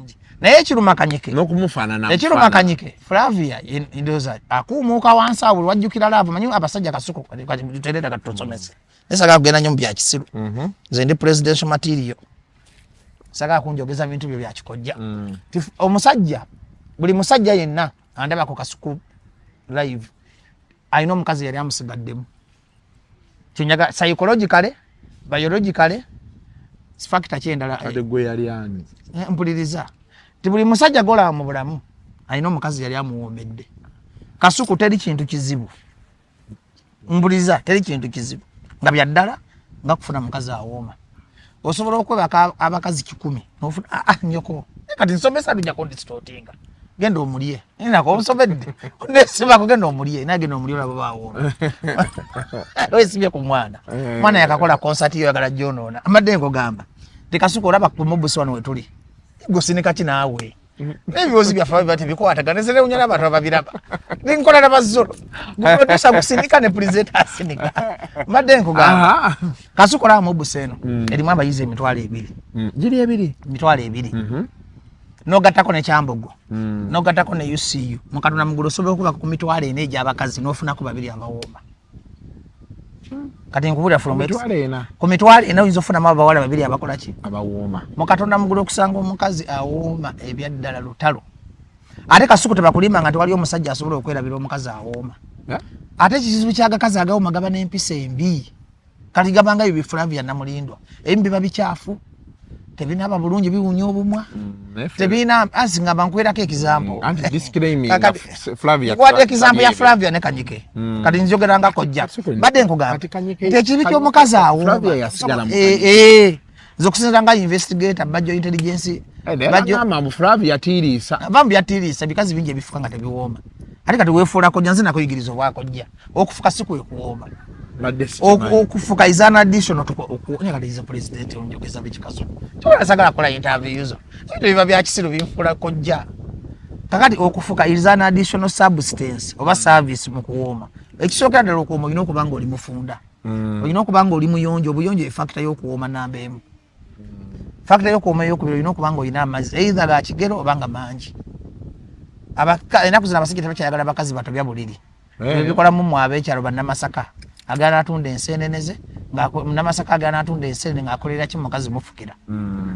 bulungi naye ekiruma Kanyike n'okumufaanana ekiruma Kanyike Flavia indoza akuumuuka wansi awo wajjukira laavu manyi abasajja Kasuku tuterera katosomese nesaga kugenda nnyo mu bya kisiru nze ndi presidential material saga kunjogeza bintu byo bya kikojja omusajja buli musajja yenna andaba ku Kasuku live ayina omukazi yali amusigaddemu kinyaga psychologically biologically factor kyendala ate gwe yali ani mpuliriza ti buli musajja gola mu bulamu ayina omukazi yali amuwoomedde Kasuku teri kintu kizibu mpuliriza teri kintu kizibu nga byaddala nga kufuna mukazi awooma osobola okwebaka abakazi 10 nofuna nyoko kati nsomesa tujja kondistortinga genda omulye nina ko nsomedde nesima ko genda omulye nagenda omulye labo bawooma wesibye ku mwana yakakola concert yo yagala jonona amadde ngogamba Kasuku olaba ku mobusi wano wetuli gosinika kinaawe ebyozi bya fawe bati bikwataga nezere unyala abantu babiraba ninkola nabazolo producer kusinika ne presenter asinika madde nkugamba Kasuku olaba mobusi eno erimu abayize emitwalo 2 giri ebiri emitwalo 2 nogatako ne Kyambogo nogatako ne UCU mukatuna mugulu sobe okuba ku mitwalo 4 egy'abakazi nofuna ku babiri abawooma kati nkubulira from ku mitwalo 4 oyinza ofuna abawala babiri abakola ki abawooma mukatonda mugulu okusanga omukazi awooma ebyaddala lutalo ate Kasuku tebakulima nga tewali omusajja asobola okwerabira omukazi awooma ate ekizibu ky'agakazi agawooma gaba n'empisa embi kati gabanga ebyo Flavia Namulindwa ebimu biba bikyafu tebinaba bulungi biwunya obumwa tebina asinga bankwerako ekizambo anti disclaiming Flavia kwa ekizambo ya Flavia ne Kanyike kati njogeranga kojja badde nkugamba tekibi ky'omukazi awo Flavia yasigala mu zokusinzanga investigator bajo intelligence bajo mama Flavia tirisa bambi atirisa bikazi bingi ebifuka nga tebiwooma ate kati wefuula kojja nze nakuyigirizo bwakojja okufuka siku ekuwooma okufuka is an additional to okunyagaliza president onjogeza bikikazo tola sagala kola interviews ebyo biba bya kisiru bifula kojja kakati okufuka is an additional substance oba service mu kuwooma ekisookera ddala okuwooma olina okubanga oli mufunda olina okubanga oli muyonjo obuyonjo efactor y'okuwooma namba emu factor y'okuwooma y'okubiri olina okubanga olina amazzi either ga kigero obanga mangi enaku zino abasajja tebakyayagala abakazi bato bya buliri ebikolamu mu ab'ekyalo bannamasaka agana atunda enseneneze nga namasaka agana atunda ensenene ng'akolera ki mukazi mufukira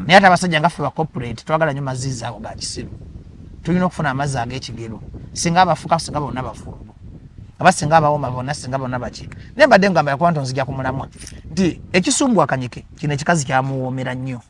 naye ate abasajja nga ffe ba corporate twagala nnyo mazzi ago ga kisiru tulina okufuna amazzi ag'ekigero singa abafuka singa bonna bafumbo aba singa abawooma bonna singa bonna baki naye mbadde ngamba yakuba nti nzija ku mulamwa nti ekisumbwa Kanyike kino ekikazi kyamuwoomera nnyo